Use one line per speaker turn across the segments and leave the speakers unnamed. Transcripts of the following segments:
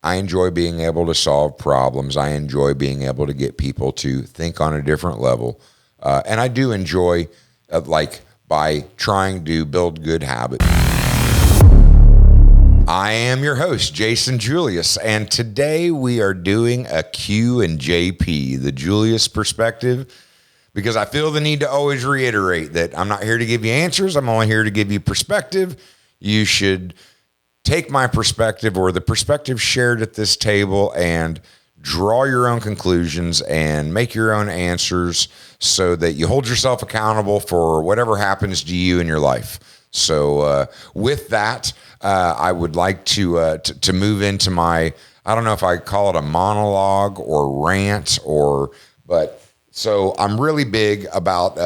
I enjoy being able to solve problems. I enjoy being able to get people to think on a different level. And I do enjoy, by trying to build good habits. I am your host, Jason Julius, and today we are doing a Q&JP, the Julius Perspective, because I feel the need to always reiterate that I'm not here to give you answers. I'm only here to give you perspective. You should take my perspective or the perspective shared at this table and draw your own conclusions and make your own answers so that you hold yourself accountable for whatever happens to you in your life. So with that, I would like to move into my, I don't know if I call it a monologue or rant but so I'm really big about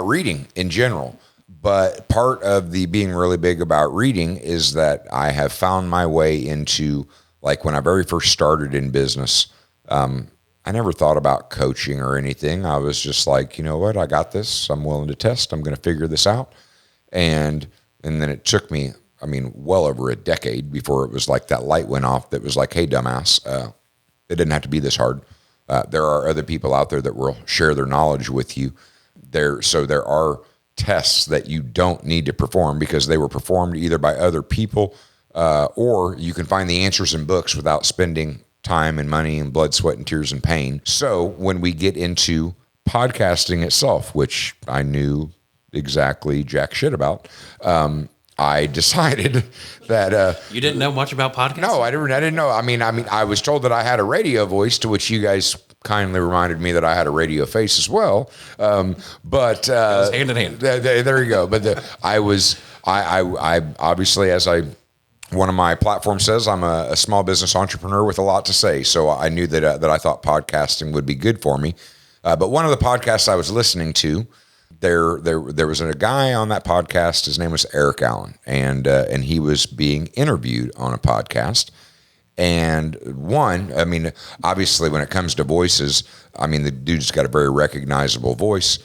reading in general. But part of the being really big about reading is that I have found my way into, like when I very first started in business, I never thought about coaching or anything. I was just like, you know what, I got this. I'm willing to test. I'm going to figure this out. And then it took me, well over a decade before it was like that light went off that was like, hey, dumbass, it didn't have to be this hard. There are other people out there that will share their knowledge with you. There are tests that you don't need to perform because they were performed either by other people or you can find the answers in books without spending time and money and blood, sweat, and tears and pain. So when we get into podcasting itself, which I knew exactly jack shit about, I decided that
you didn't know much about podcasting.
No, I didn't know. I was told that I had a radio voice, to which you guys kindly reminded me that I had a radio face as well. But
it was hand in hand.
There you go. But I obviously, as one of my platforms says, I'm a small business entrepreneur with a lot to say. So I knew that I thought podcasting would be good for me. But one of the podcasts I was listening to, there was a guy on that podcast. His name was Eric Allen, and he was being interviewed on a podcast. And obviously, when it comes to voices, the dude's got a very recognizable voice.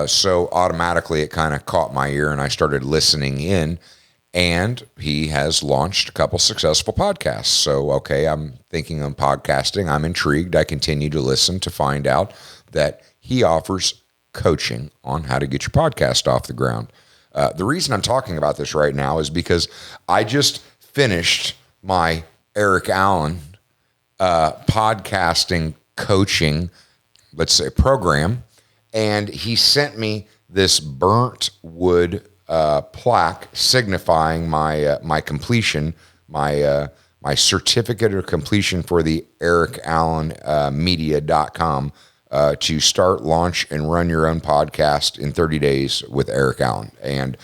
So automatically, it kind of caught my ear, and I started listening in. And he has launched a couple successful podcasts. So, okay, I'm thinking of podcasting. I'm intrigued. I continue to listen to find out that he offers coaching on how to get your podcast off the ground. The reason I'm talking about this right now is because I just finished my Eric Allen podcasting coaching, let's say, program, and he sent me this burnt wood plaque signifying my completion, my certificate of completion for the ericallenmedia.com to start, launch, and run your own podcast in 30 days with Eric Allen. And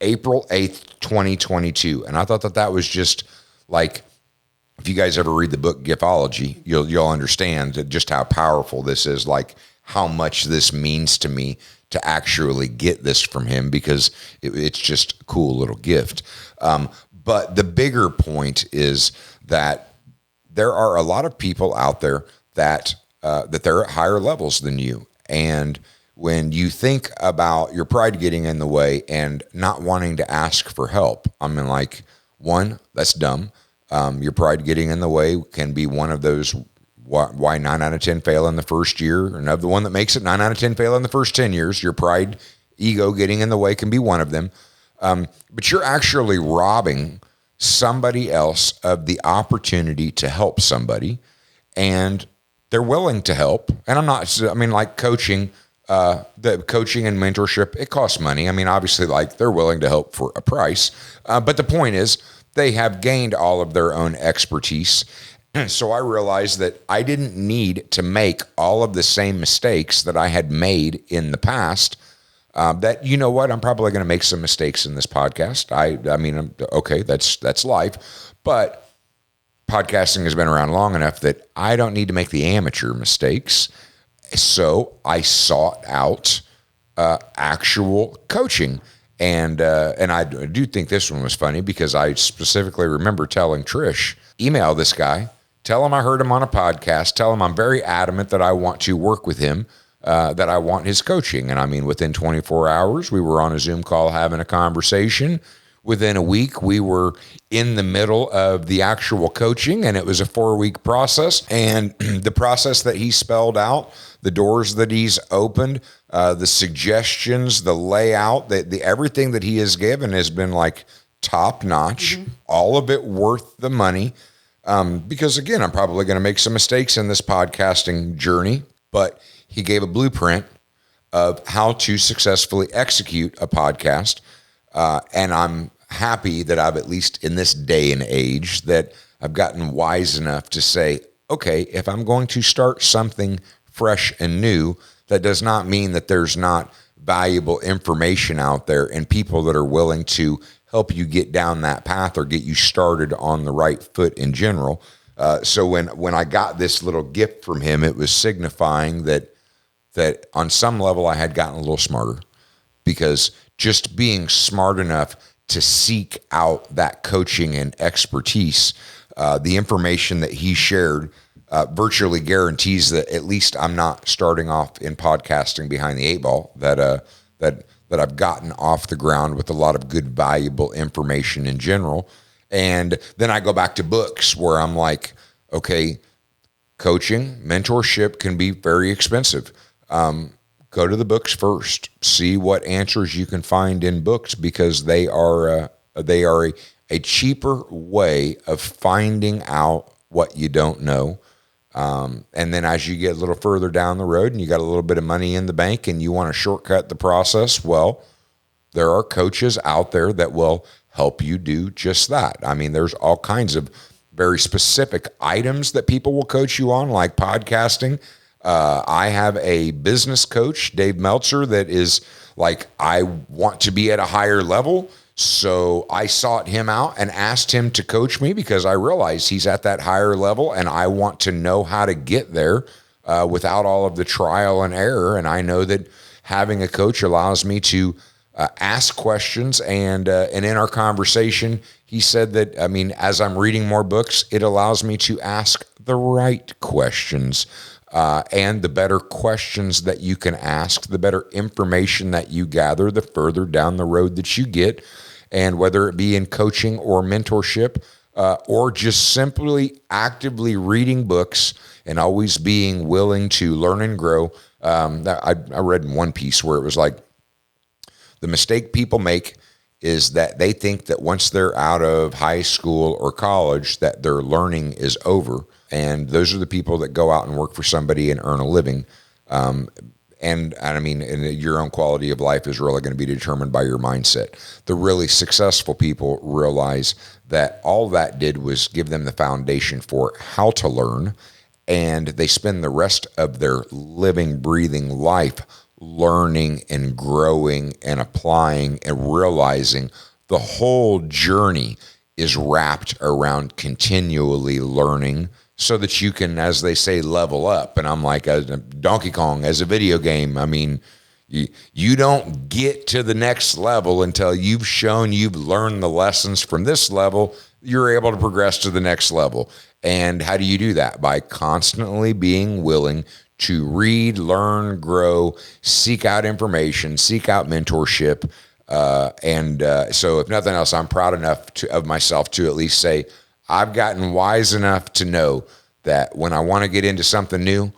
April 8th, 2022. And I thought that was just like, if you guys ever read the book Giftology, you'll understand just how powerful this is, like how much this means to me to actually get this from him, because it's just a cool little gift. But the bigger point is that there are a lot of people out there that they're at higher levels than you. And when you think about your pride getting in the way and not wanting to ask for help, one, that's dumb. Your pride getting in the way can be one of those why 9 out of 10 fail in the first year, and of the one that makes it 9 out of 10 fail in the first 10 years. Your pride, ego getting in the way can be one of them. But you're actually robbing somebody else of the opportunity to help somebody, and they're willing to help. And coaching, the coaching and mentorship, it costs money. Obviously, they're willing to help for a price. But the point is, they have gained all of their own expertise. So I realized that I didn't need to make all of the same mistakes that I had made in the past. That, you know what, I'm probably going to make some mistakes in this podcast. Okay, that's life. But podcasting has been around long enough that I don't need to make the amateur mistakes. So I sought out actual coaching. And I do think this one was funny because I specifically remember telling Trish, email this guy, tell him I heard him on a podcast, tell him I'm very adamant that I want to work with him, that I want his coaching. And within 24 hours, we were on a Zoom call having a conversation. within a week, we were in the middle of the actual coaching, and it was a 4-week process. And the process that he spelled out, the doors that he's opened, the suggestions, the layout, the everything that he has given has been like top notch, all of it worth the money. Because again, I'm probably going to make some mistakes in this podcasting journey, but he gave a blueprint of how to successfully execute a podcast. And I'm happy that I've, at least in this day and age, that I've gotten wise enough to say, okay, if I'm going to start something fresh and new, that does not mean that there's not valuable information out there and people that are willing to help you get down that path or get you started on the right foot in general. So when I got this little gift from him, it was signifying that on some level I had gotten a little smarter, because just being smart enough to seek out that coaching and expertise, the information that he shared virtually guarantees that at least I'm not starting off in podcasting behind the 8 ball, that I've gotten off the ground with a lot of good, valuable information in general. And then I go back to books where I'm like, okay, coaching, mentorship can be very expensive. Go to the books first. See what answers you can find in books, because they are a cheaper way of finding out what you don't know. And then as you get a little further down the road and you got a little bit of money in the bank and you want to shortcut the process, well, there are coaches out there that will help you do just that. I mean, there's all kinds of very specific items that people will coach you on, like podcasting. I have a business coach, Dave Meltzer, that is like, I want to be at a higher level. So I sought him out and asked him to coach me, because I realize he's at that higher level and I want to know how to get there without all of the trial and error. And I know that having a coach allows me to ask questions. And in our conversation, he said that, I mean, as I'm reading more books, it allows me to ask the right questions. And the better questions that you can ask, the better information that you gather, the further down the road that you get. And whether it be in coaching or mentorship, or just simply actively reading books and always being willing to learn and grow. I read in one piece where it was like, the mistake people make is that they think that once they're out of high school or college, that their learning is over. And those are the people that go out and work for somebody and earn a living. And I mean, your own quality of life is really going to be determined by your mindset. The really successful people realize that all that did was give them the foundation for how to learn. And they spend the rest of their living, breathing life learning and growing and applying and realizing the whole journey is wrapped around continually learning, so that you can, as they say, level up. And I'm like, Donkey Kong as a video game. I mean, you don't get to the next level until you've shown you've learned the lessons from this level. You're able to progress to the next level. And how do you do that? By constantly being willing to read, learn, grow, seek out information, seek out mentorship. So if nothing else, I'm proud enough of myself to at least say, I've gotten wise enough to know that when I want to get into something new,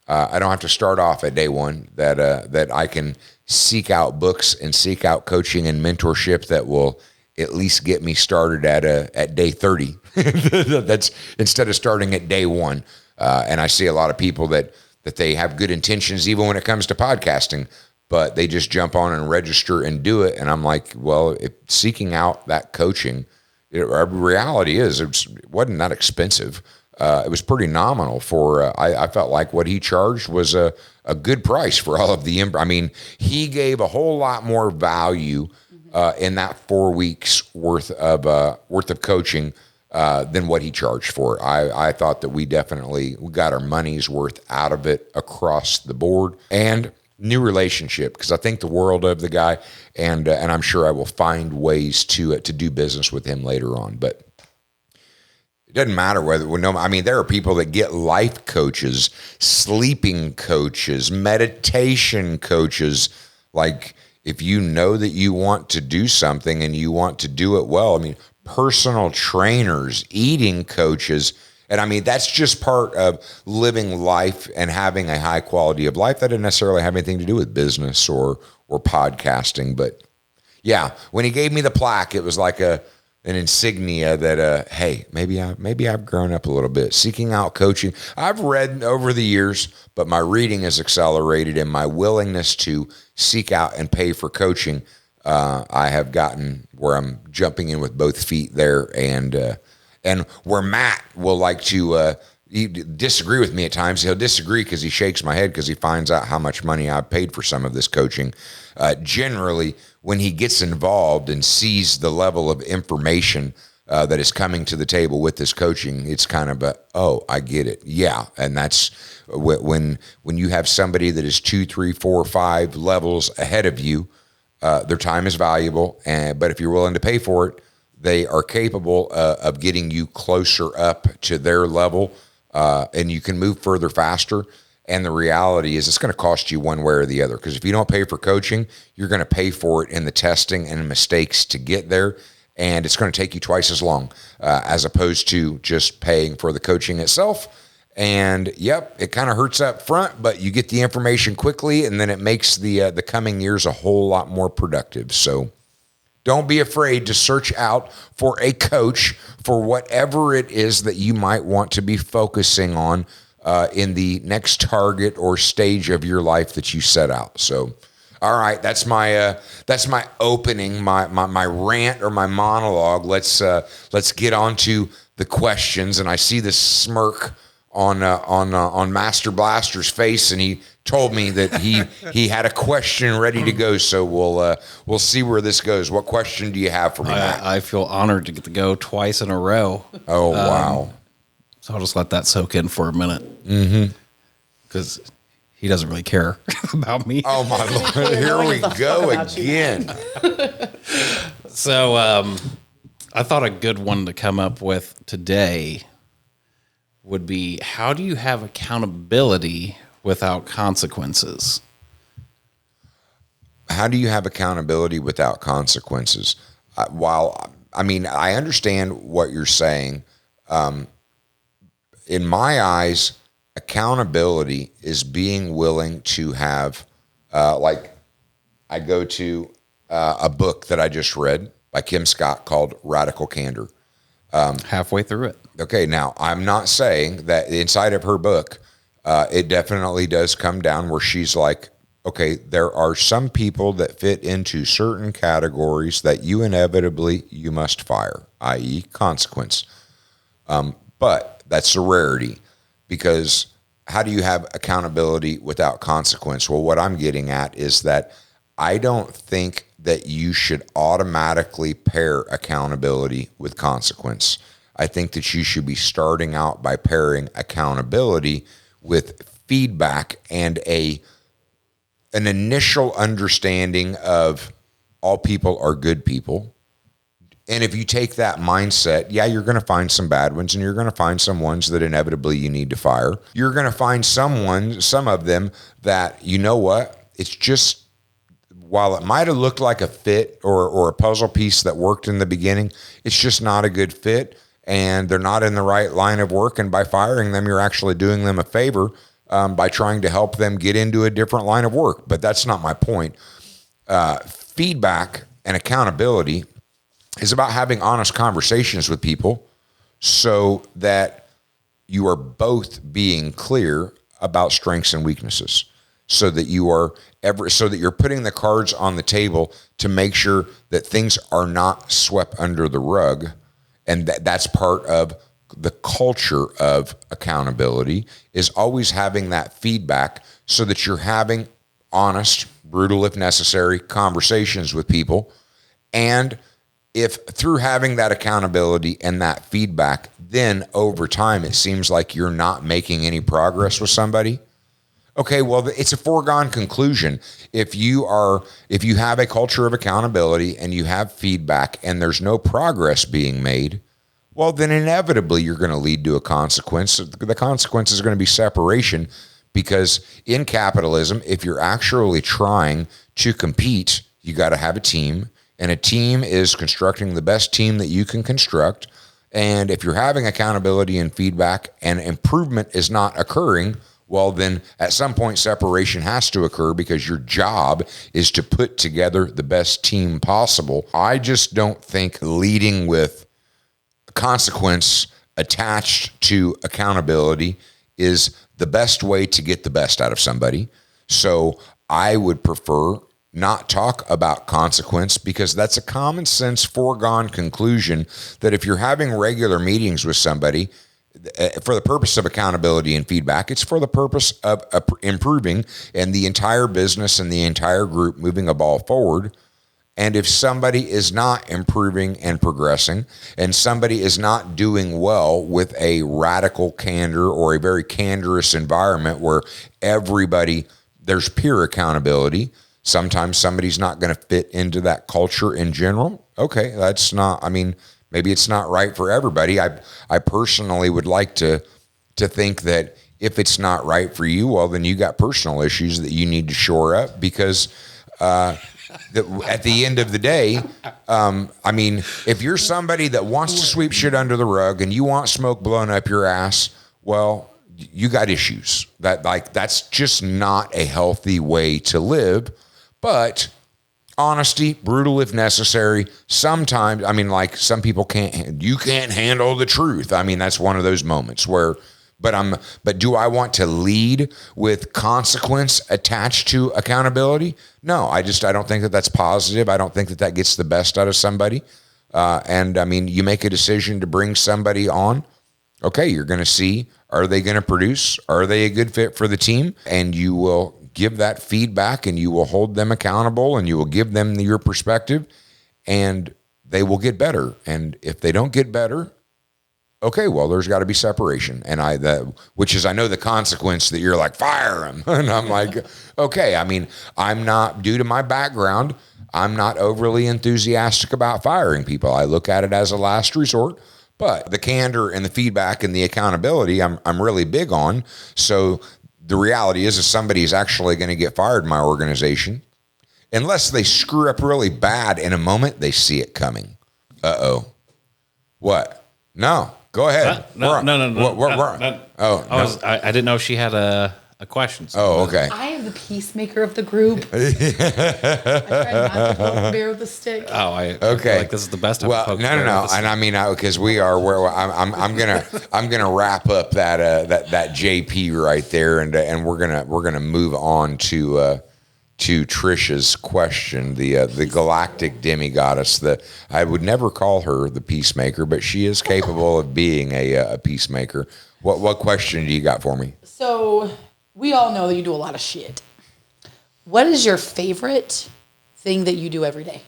I don't have to start off at day one, that I can seek out books and seek out coaching and mentorship that will at least get me started at day 30. That's instead of starting at day one. And I see a lot of people that they have good intentions, even when it comes to podcasting, but they just jump on and register and do it. And I'm like, well, if seeking out that coaching, reality is it wasn't that expensive. It was pretty nominal for, I felt like what he charged was a good price for all of the, I mean, he gave a whole lot more value in that 4 weeks worth of coaching than what he charged for. I thought that we got our money's worth out of it across the board. And new relationship, because I think the world of the guy, and I'm sure I will find ways to do business with him later on. But it doesn't matter there are people that get life coaches, sleeping coaches, meditation coaches. Like, if you know that you want to do something and you want to do it well, I mean, personal trainers, eating coaches, and I mean, that's just part of living life and having a high quality of life. That didn't necessarily have anything to do with business or podcasting. But yeah, when he gave me the plaque, it was like an insignia that, hey, maybe I've grown up a little bit. Seeking out coaching. I've read over the years, but my reading has accelerated, and my willingness to seek out and pay for coaching, I have gotten where I'm jumping in with both feet there, and where Matt will like to disagree with me at times. He'll disagree because he shakes my head because he finds out how much money I paid for some of this coaching. Generally, when he gets involved and sees the level of information that is coming to the table with this coaching, it's kind of oh, I get it. Yeah. And that's when you have somebody that is 2, 3, 4, 5 levels ahead of you, their time is valuable. But if you're willing to pay for it, they are capable of getting you closer up to their level, and you can move further faster. And the reality is it's going to cost you one way or the other, because if you don't pay for coaching, you're going to pay for it in the testing and mistakes to get there. And it's going to take you twice as long as opposed to just paying for the coaching itself. And yep, it kind of hurts up front, but you get the information quickly, and then it makes the coming years a whole lot more productive. So don't be afraid to search out for a coach for whatever it is that you might want to be focusing on in the next target or stage of your life that you set out. So, all right, that's my opening, my rant or my monologue. Let's get on to the questions. And I see this smirk on Master Blaster's face, and he told me that he had a question ready to go. So we'll see where this goes. What question do you have for me, Matt?
I feel honored to get to go twice in a row.
Oh, wow.
So I'll just let that soak in for a minute. Mm-hmm. Because he doesn't really care about me.
Oh, my Lord. Here we go again.
So I thought a good one to come up with today would be, how do you have accountability without consequences?
How do you have accountability without consequences? I understand what you're saying. In my eyes, accountability is being willing to have, I go to a book that I just read by Kim Scott called Radical Candor.
Halfway through it.
Okay, now I'm not saying that inside of her book, it definitely does come down where she's like, okay, there are some people that fit into certain categories that you must fire, i.e. consequence. But that's a rarity, because how do you have accountability without consequence? Well, what I'm getting at is that I don't think that you should automatically pair accountability with consequence. I think that you should be starting out by pairing accountability with feedback and an initial understanding of all people are good people. And if you take that mindset, yeah, you're going to find some bad ones, and you're going to find some ones that inevitably you need to fire. You're going to find some of them that, you know what, it's just, while it might have looked like a fit or a puzzle piece that worked in the beginning, it's just not a good fit, and they're not in the right line of work. And by firing them, you're actually doing them a favor by trying to help them get into a different line of work. But that's not my point. Feedback and accountability is about having honest conversations with people so that you are both being clear about strengths and weaknesses, so that you're putting the cards on the table to make sure that things are not swept under the rug. And that's part of the culture of accountability, is always having that feedback so that you're having honest, brutal if necessary, conversations with people. And if through having that accountability and that feedback, then over time it seems like you're not making any progress with somebody, okay, well, it's a foregone conclusion. If you have a culture of accountability and you have feedback and there's no progress being made, well, then inevitably you're going to lead to a consequence. The consequence is going to be separation, because in capitalism, if you're actually trying to compete, You got to have a team, and a team is constructing the best team that you can construct. And if you're having accountability and feedback and improvement is not occurring, well, then at some point separation has to occur because your job is to put together the best team possible. I just don't think leading with consequence attached to accountability is the best way to get the best out of somebody. So I would prefer not talk about consequence, because that's a common sense foregone conclusion that if you're having regular meetings with somebody for the purpose of accountability and feedback, it's for the purpose of improving and the entire business and the entire group moving a ball forward. And if somebody is not improving and progressing, and somebody is not doing well with a radical candor or a very candorous environment where there's peer accountability, sometimes somebody's not going to fit into that culture in general. Okay, maybe it's not right for everybody. I personally would like to think that if it's not right for you, well, then you got personal issues that you need to shore up, because at the end of the day, if you're somebody that wants to sweep shit under the rug and you want smoke blown up your ass, well, you got issues. That's just not a healthy way to live. But honesty, brutal if necessary. Sometimes, some people can't handle the truth. That's one of those moments where, but do I want to lead with consequence attached to accountability? No, I don't think that that's positive. I don't think that gets the best out of somebody. You make a decision to bring somebody on. Okay, you're going to see, are they going to produce? Are they a good fit for the team? And you will give that feedback, and you will hold them accountable, and you will give them your perspective, and they will get better. And if they don't get better, okay, well, there's got to be separation. And I know the consequence that you're like, fire them. And I'm like, okay, I'm not, due to my background, I'm not overly enthusiastic about firing people. I look at it as a last resort. But the candor and the feedback and the accountability, I'm really big on. So the reality is, if somebody is actually going to get fired in my organization, unless they screw up really bad in a moment, they see it coming. Uh-oh. What? No. Go ahead.
No.
Oh,
I didn't know she had a question.
So okay.
I am the peacemaker of the group. I try not to poke bear with a stick.
Oh, I
okay.
feel like this is the best time to poke bear with a stick.
And because we are where I'm gonna wrap up that JP right there, and we're gonna move on to Trisha's question, the galactic demigoddess. I would never call her the peacemaker, but she is capable of being a peacemaker. What question do you got for me?
So we all know that you do a lot of shit. What is your favorite thing that you do every day?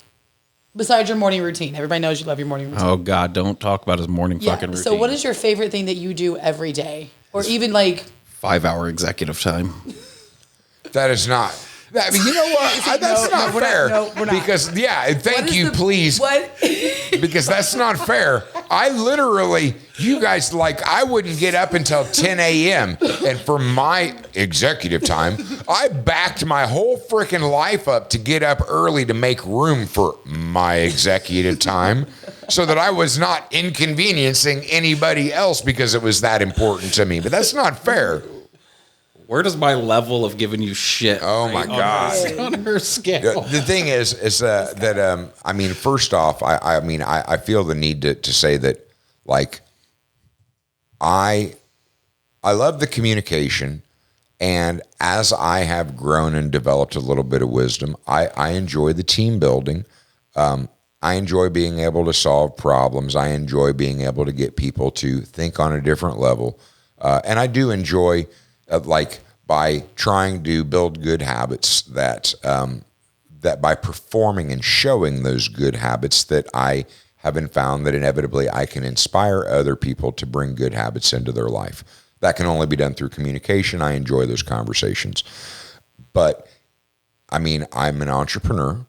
Besides your morning routine. Everybody knows you love your morning routine.
Oh, God, don't talk about his morning fucking routine.
So what is your favorite thing that you do every day? Or even
5-hour executive time.
That is not... you know what? That's not fair.
We're not.
Because, thank you, please.
What?
Because that's not fair. I literally, you guys, I wouldn't get up until 10 a.m. And for my executive time, I backed my whole freaking life up to get up early to make room for my executive time so that I was not inconveniencing anybody else because it was that important to me. But that's not fair.
Where does my level of giving you shit?
Oh my God!
On her scale.
The thing is that first off, I feel the need to say that, I love the communication, and as I have grown and developed a little bit of wisdom, I enjoy the team building. I enjoy being able to solve problems. I enjoy being able to get people to think on a different level, and I do enjoy. By trying to build good habits that by performing and showing those good habits that I haven't found that inevitably I can inspire other people to bring good habits into their life. That can only be done through communication. I enjoy those conversations. But I'm an entrepreneur.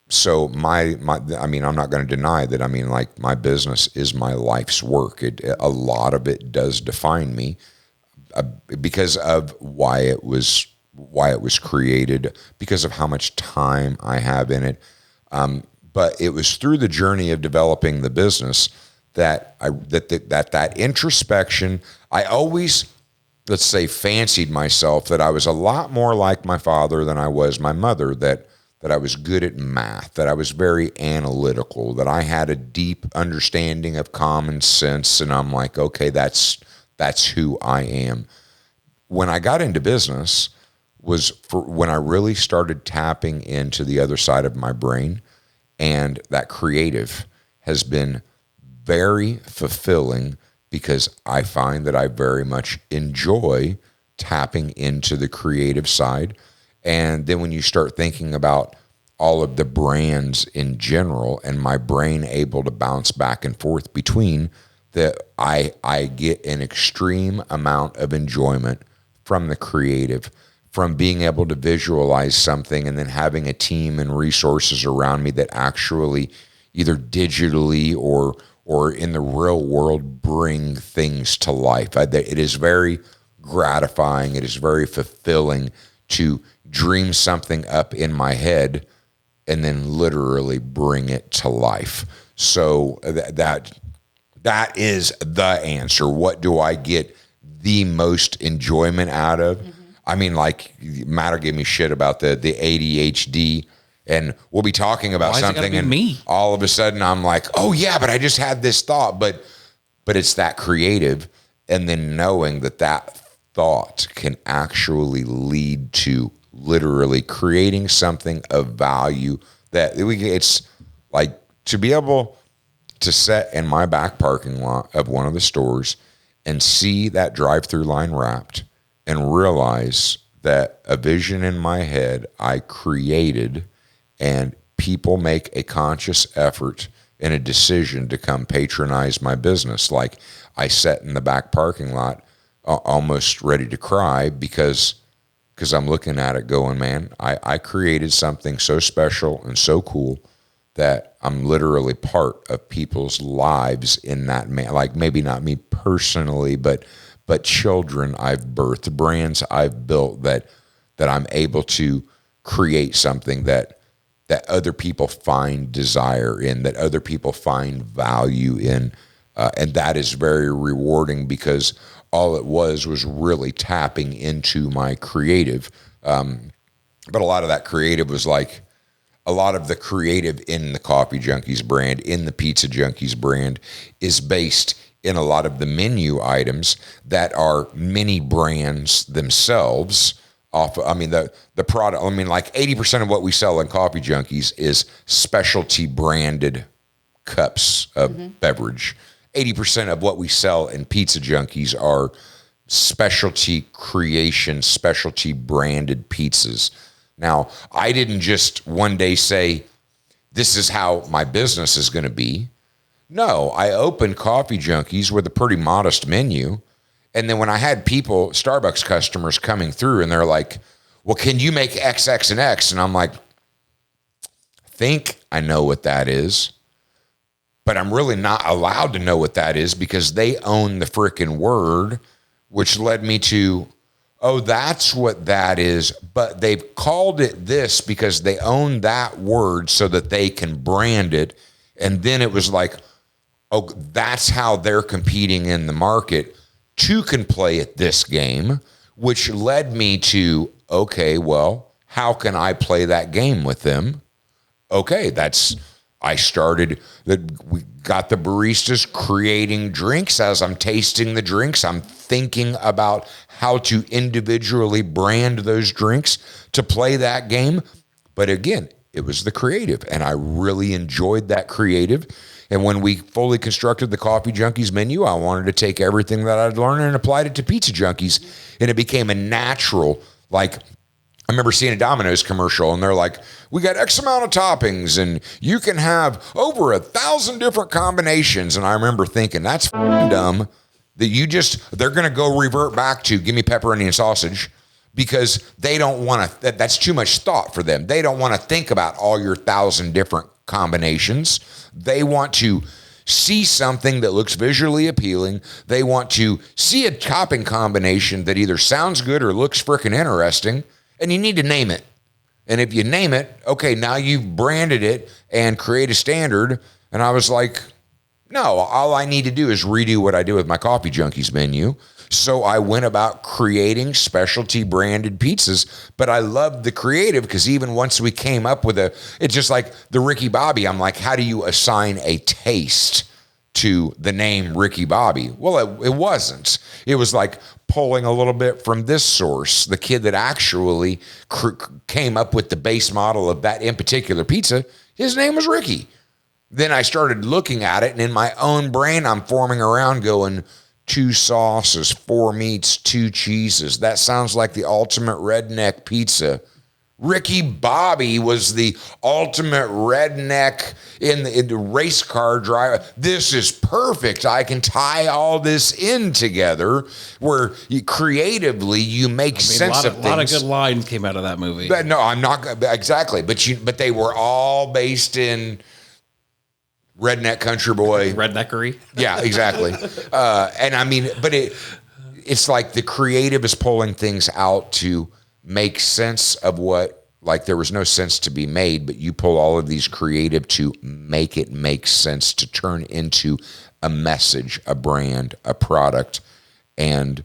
So I'm not going to deny that. My business is my life's work. A lot of it does define me. Because of why it was why it was created, because of how much time I have in it. But it was through the journey of developing the business that that introspection. I always, let's say, fancied myself that I was a lot more like my father than I was my mother, that I was good at math, that I was very analytical, that I had a deep understanding of common sense. And I'm like, okay, that's who I am. When I got into business was when I really started tapping into the other side of my brain, and that creative has been very fulfilling, because I find that I very much enjoy tapping into the creative side. And then when you start thinking about all of the brands in general, and my brain able to bounce back and forth between, that I get an extreme amount of enjoyment from the creative, from being able to visualize something and then having a team and resources around me that actually either digitally or in the real world bring things to life. It is very gratifying. It is very fulfilling to dream something up in my head and then literally bring it to life. So that is the answer. What do I get the most enjoyment out of? Mm-hmm. I mean, like, Matter gave me shit about the ADHD, and we'll be talking about something, and all of a sudden I'm like, oh yeah, but I just had this thought. But it's that creative, and then knowing that thought can actually lead to literally creating something of value, that it's like to be able to sit in my back parking lot of one of the stores and see that drive-through line wrapped and realize that a vision in my head I created, and people make a conscious effort and a decision to come patronize my business. Like, I sat in the back parking lot almost ready to cry because I'm looking at it going, man, I created something so special and so cool that I'm literally part of people's lives in that like, maybe not me personally, but children I've birthed, brands I've built, that I'm able to create something that other people find desire in, that other people find value in. And that is very rewarding, because all it was really tapping into my creative. But a lot of that creative was like, a lot of the creative in the Coffee Junkies brand, in the Pizza Junkies brand, is based in a lot of the menu items that are mini brands themselves. The product, like 80% of what we sell in Coffee Junkies is specialty branded cups of beverage. 80% of what we sell in Pizza Junkies are specialty creation, specialty branded pizzas. Now, I didn't just one day say, this is how my business is going to be. No, I opened Coffee Junkies with a pretty modest menu. And then when I had people, Starbucks customers coming through, and they're like, well, can you make X, X, and X? And I'm like, I think I know what that is, but I'm really not allowed to know what that is, because they own the frickin' word, which led me to, oh, that's what that is. But they've called it this because they own that word so that they can brand it. And then it was like, oh, that's how they're competing in the market. Two can play at this game, which led me to, okay, well, how can I play that game with them? Okay, we got the baristas creating drinks. As I'm tasting the drinks, I'm thinking about how to individually brand those drinks to play that game. But again, it was the creative, and I really enjoyed that creative. And when we fully constructed the Coffee Junkies menu, I wanted to take everything that I'd learned and applied it to Pizza Junkies. And it became a natural, like, I remember seeing a Domino's commercial, and they're like, we got X amount of toppings, and you can have over 1,000 different combinations. And I remember thinking, that's dumb that they're going to go revert back to, give me pepperoni and sausage, because they don't want to, that's too much thought for them. They don't want to think about all your 1,000 different combinations. They want to see something that looks visually appealing. They want to see a topping combination that either sounds good or looks freaking interesting. and you need to name it. And if you name it, okay, now you've branded it and create a standard. And I was like, no, all I need to do is redo what I did with my Coffee Junkies menu. So I went about creating specialty branded pizzas, but I loved the creative because even once we came up with it's just like the Ricky Bobby. I'm like, how do you assign a taste to the name Ricky Bobby? Well, it wasn't. It was like pulling a little bit from this source. The kid that actually came up with the base model of that in particular pizza, his name was Ricky. Then I started looking at it, and in my own brain, I'm forming around going, 2 sauces, 4 meats, 2 cheeses. That sounds like the ultimate redneck pizza. Ricky Bobby was the ultimate redneck in the race car driver. This is perfect. I can tie all this in together where creatively you make sense of things. A
lot of good lines came out of that movie.
But no, I'm not exactly. But they were all based in redneck country boy.
Redneckery.
Yeah, exactly. And I mean, but it's like the creative is pulling things out to make sense of what, like there was no sense to be made, but you pull all of these creative to make it make sense, to turn into a message, a brand, a product. And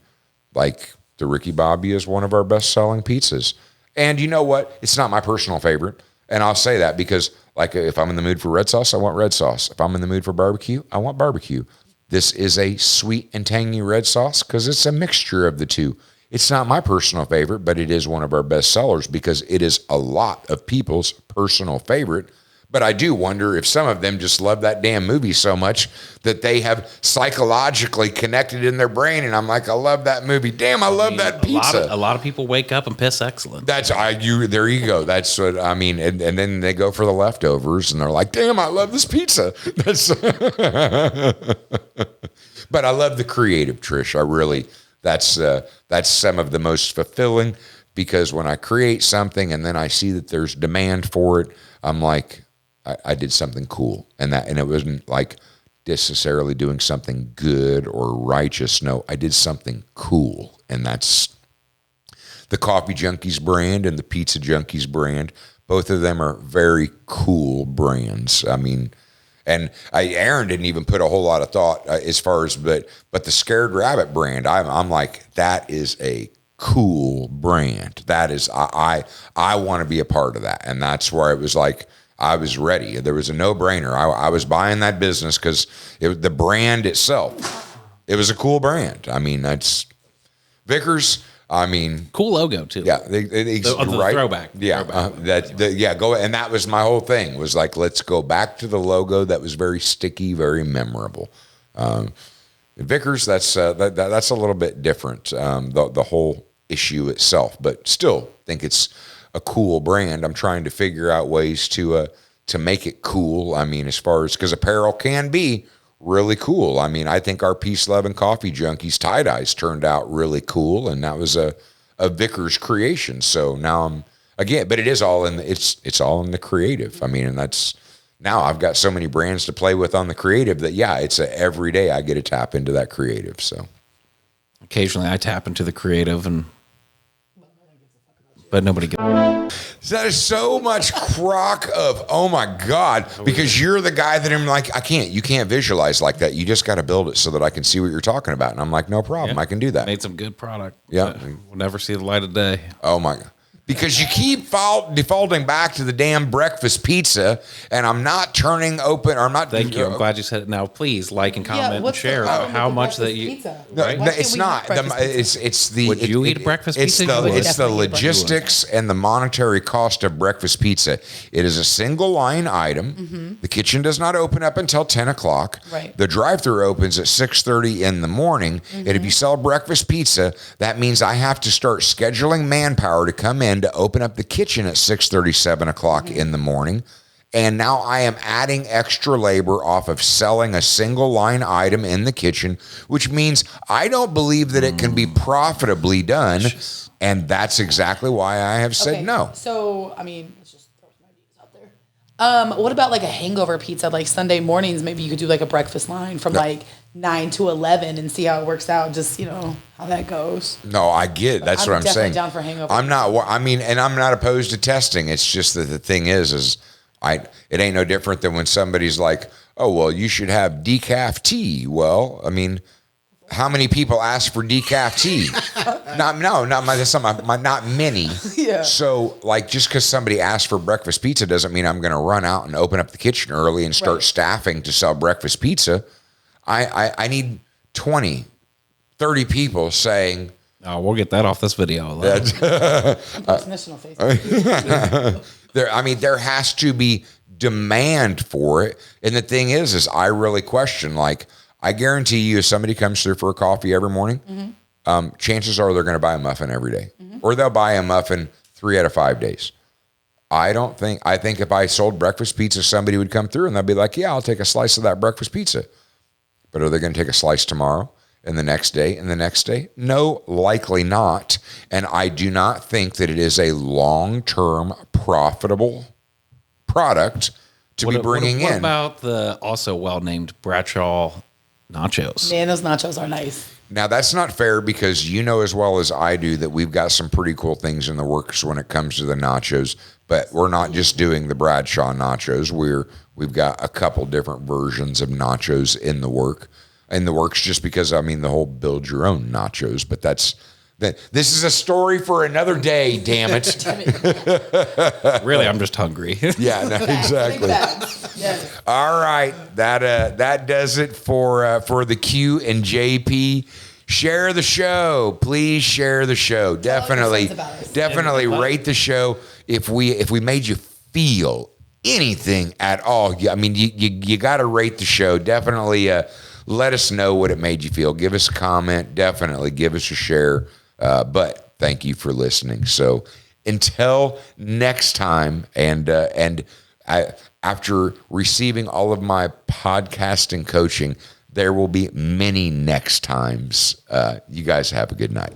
like the Ricky Bobby is one of our best selling pizzas. And you know what? It's not my personal favorite. And I'll say that because like if I'm in the mood for red sauce, I want red sauce. If I'm in the mood for barbecue, I want barbecue. This is a sweet and tangy red sauce because it's a mixture of the two. It's not my personal favorite, but it is one of our best sellers because it is a lot of people's personal favorite. But I do wonder if some of them just love that damn movie so much that they have psychologically connected in their brain. And I'm like, I love that movie. Damn, I love that pizza.
A lot of people wake up and piss excellent.
There you go. That's what I mean. And then they go for the leftovers and they're like, damn, I love this pizza. But I love the creative, Trish. I really, that's some of the most fulfilling because when I create something and then I see that there's demand for it, I'm like, I did something cool, and it wasn't like necessarily doing something good or righteous. No, I did something cool, and that's the Coffee Junkies brand and the Pizza Junkies brand. Both of them are very cool brands. I mean, and Aaron didn't even put a whole lot of thought as far as, but the Scared Rabbit brand, I'm like, that is a cool brand. That is, I want to be a part of that, and that's where it was like. I was ready. There was a no-brainer. I was buying that business because the brand itself, it was a cool brand. I mean, that's Vickers. I mean,
cool logo too.
Yeah,
the
right?
Throwback.
Yeah, go. And that was my whole thing. Was like, let's go back to the logo that was very sticky, very memorable. Vickers, that's a little bit different. The whole issue itself, but still think it's a cool brand. I'm trying to figure out ways to make it cool. I mean, as far as, because apparel can be really cool. I mean, I think our Peace, Love, and Coffee Junkies tie-dyes turned out really cool, and that was a Vickers creation. So now but it is all it's all in the creative. I mean, and that's, now I've got so many brands to play with on the creative that, yeah, it's every day I get to tap into that creative. So
occasionally I tap into the creative but nobody gets.
That is so much crock of, oh my God, because you're the guy that I'm like, you can't visualize like that. You just got to build it so that I can see what you're talking about. And I'm like, no problem. I can do that.
Made some good product.
Yeah.
We'll never see the light of day.
Oh my God. Because you keep defaulting back to the damn breakfast pizza, and I'm not turning open, or I'm not.
Thank you. I'm glad you said it. Now, please like and comment and share how much that you.
No, it's not. It's the.
Would you eat breakfast pizza?
It's the logistics and the monetary cost of breakfast pizza. It is a single line item. Mm-hmm. The kitchen does not open up until 10 o'clock.
Right.
The drive-thru opens at 6:30 in the morning. Mm-hmm. And if you sell breakfast pizza, that means I have to start scheduling manpower to come in to open up the kitchen at 6:30, 7 o'clock in the morning. And now I am adding extra labor off of selling a single line item in the kitchen, which means I don't believe that it can be profitably done. And that's exactly why I have said no.
So, I mean, let's just throw some ideas out there. What about like a hangover pizza? Like Sunday mornings, maybe you could do like a breakfast line from like 9 to 11 and see how it works out. Just, how that goes.
No, I get it. That's what I'm
definitely
saying.
down for hangover.
I'm not. I mean, and I'm not opposed to testing. It's just that the thing is it ain't no different than when somebody's like, oh, well, you should have decaf tea. Well, I mean, how many people ask for decaf tea? Not many.
Yeah.
So, like, just because somebody asks for breakfast pizza doesn't mean I'm going to run out and open up the kitchen early and start staffing to sell breakfast pizza. I need 20, 30 people saying,
Oh, we'll get that off this video.
International Facebook.
there has to be demand for it. And the thing is I really question, like, I guarantee you if somebody comes through for a coffee every morning, chances are they're going to buy a muffin every day. Or they'll buy a muffin 3 out of 5 days. I think if I sold breakfast pizza, somebody would come through and they'll be like, yeah, I'll take a slice of that breakfast pizza. But are they going to take a slice tomorrow and the next day and the next day? No, likely not. And I do not think that it is a long-term profitable product to be bringing in.
What about the also well-named Bradshaw nachos?
Man, those nachos are nice.
Now, that's not fair because you know as well as I do that we've got some pretty cool things in the works when it comes to the nachos. But we're not just doing the Bradshaw nachos. We've got a couple different versions of nachos in the works just because, I mean, the whole build your own nachos. But this is a story for another day, damn it.
Really, I'm just hungry.
Yeah, no, exactly.
Yes.
All right, that does it for the Q&JP. Share the show, please. Share the show. Definitely rate the show. If we made you feel anything at all, I mean, you got to rate the show. Definitely let us know what it made you feel. Give us a comment. Definitely give us a share. But thank you for listening. So until next time, after receiving all of my podcasting coaching, there will be many next times. You guys have a good night.